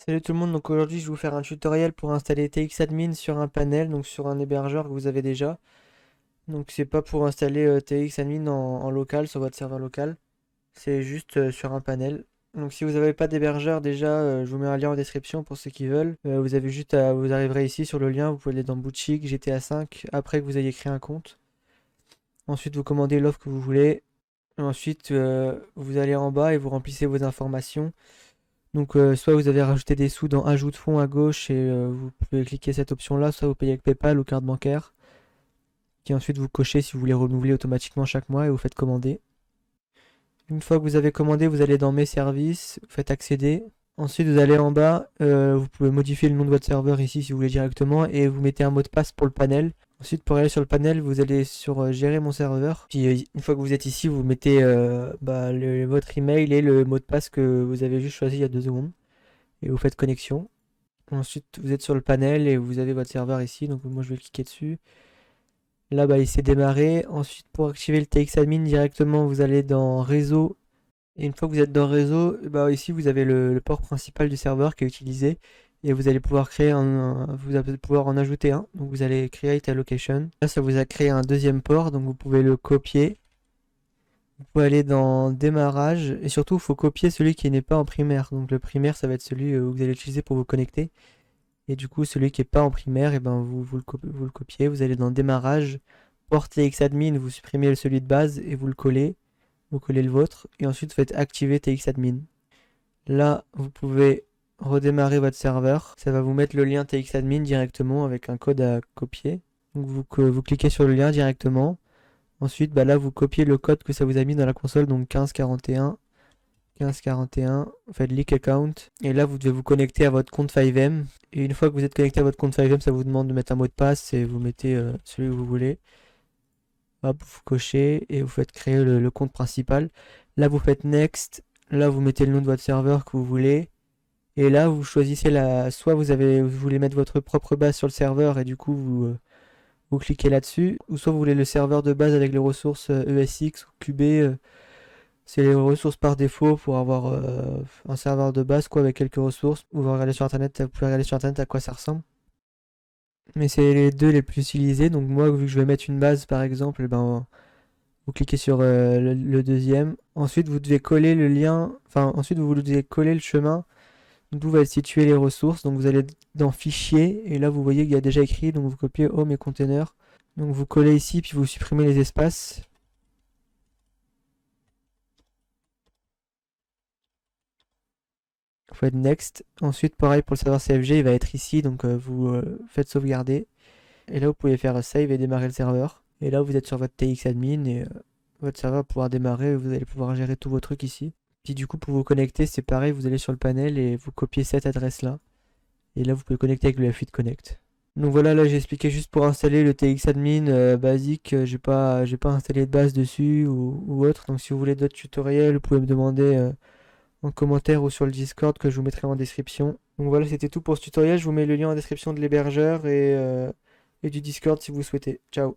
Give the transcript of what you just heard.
Salut tout le monde, donc aujourd'hui je vais vous faire un tutoriel pour installer TXadmin sur un panel, donc sur un hébergeur que vous avez déjà. Donc c'est pas pour installer TXadmin en local, sur votre serveur local, c'est juste sur un panel. Donc si vous n'avez pas d'hébergeur déjà, je vous mets un lien en description pour ceux qui veulent. Vous avez juste à, vous arriverez ici sur le lien, vous pouvez aller dans Boutique, GTA 5, après que vous ayez créé un compte. Ensuite vous commandez l'offre que vous voulez. Ensuite vous allez en bas et vous remplissez vos informations. Donc soit vous avez rajouté des sous dans ajout de fonds à gauche et vous pouvez cliquer cette option là, soit vous payez avec PayPal ou carte bancaire, qui ensuite vous cochez si vous voulez renouveler automatiquement chaque mois et vous faites commander. Une fois que vous avez commandé, vous allez dans mes services, vous faites accéder. Ensuite vous allez en bas, vous pouvez modifier le nom de votre serveur ici si vous voulez directement et vous mettez un mot de passe pour le panel. Ensuite pour aller sur le panel, vous allez sur gérer mon serveur. Puis une fois que vous êtes ici, vous mettez votre email et le mot de passe que vous avez juste choisi il y a 2 secondes. Et vous faites connexion. Ensuite, vous êtes sur le panel et vous avez votre serveur ici. Donc moi, je vais cliquer dessus. Là, bah, il s'est démarré. Ensuite, pour activer le TXadmin directement, vous allez dans réseau. Et une fois que vous êtes dans réseau, bah, ici, vous avez le port principal du serveur qui est utilisé. Et vous allez pouvoir créer vous allez pouvoir en ajouter un. Donc vous allez create a location. Là, ça vous a créé un deuxième port. Donc vous pouvez le copier. Vous pouvez aller dans démarrage. Et surtout, il faut copier celui qui n'est pas en primaire. Donc le primaire, ça va être celui où vous allez utiliser pour vous connecter. Et du coup, celui qui n'est pas en primaire, et ben vous le copiez, vous allez dans démarrage, port TXadmin, vous supprimez celui de base et vous le collez. Vous collez le vôtre et ensuite vous faites activer TXadmin. Là, vous pouvez redémarrer votre serveur. Ça va vous mettre le lien TXadmin directement avec un code à copier. Donc vous cliquez sur le lien directement. Ensuite, bah là, vous copiez le code que ça vous a mis dans la console, donc 1541. 1541, vous faites leak account et là vous devez vous connecter à votre compte 5M et une fois que vous êtes connecté à votre compte 5M, ça vous demande de mettre un mot de passe et vous mettez celui que vous voulez. Hop, vous cochez et vous faites créer le compte principal. Là vous faites next, là vous mettez le nom de votre serveur que vous voulez et là vous choisissez soit vous voulez mettre votre propre base sur le serveur et du coup vous cliquez là-dessus, ou soit vous voulez le serveur de base avec les ressources ESX ou QB. C'est les ressources par défaut pour avoir un serveur de base quoi avec quelques ressources. Vous pouvez regarder sur internet, à quoi ça ressemble. Mais c'est les deux les plus utilisés. Donc moi vu que je vais mettre une base par exemple, ben vous cliquez sur le deuxième. Ensuite vous devez coller le lien. Enfin ensuite vous devez coller le chemin d'où va être situé les ressources. Donc vous allez dans fichier et là vous voyez qu'il y a déjà écrit. Donc vous copiez home et container. Donc vous collez ici puis vous supprimez les espaces. Vous faites next. Ensuite, pareil pour le serveur CFG, il va être ici, donc vous faites sauvegarder. Et là, vous pouvez faire save et démarrer le serveur. Et là, vous êtes sur votre TXadmin et votre serveur va pouvoir démarrer. Vous allez pouvoir gérer tous vos trucs ici. Puis du coup, pour vous connecter, c'est pareil, vous allez sur le panel et vous copiez cette adresse-là. Et là, vous pouvez connecter avec le F8 Connect. Donc voilà, là j'ai expliqué juste pour installer le TXadmin basique, j'ai pas installé de base dessus ou autre. Donc si vous voulez d'autres tutoriels, vous pouvez me demander en commentaire ou sur le Discord que je vous mettrai en description. Donc voilà, c'était tout pour ce tutoriel. Je vous mets le lien en description de l'hébergeur et du Discord si vous souhaitez. Ciao.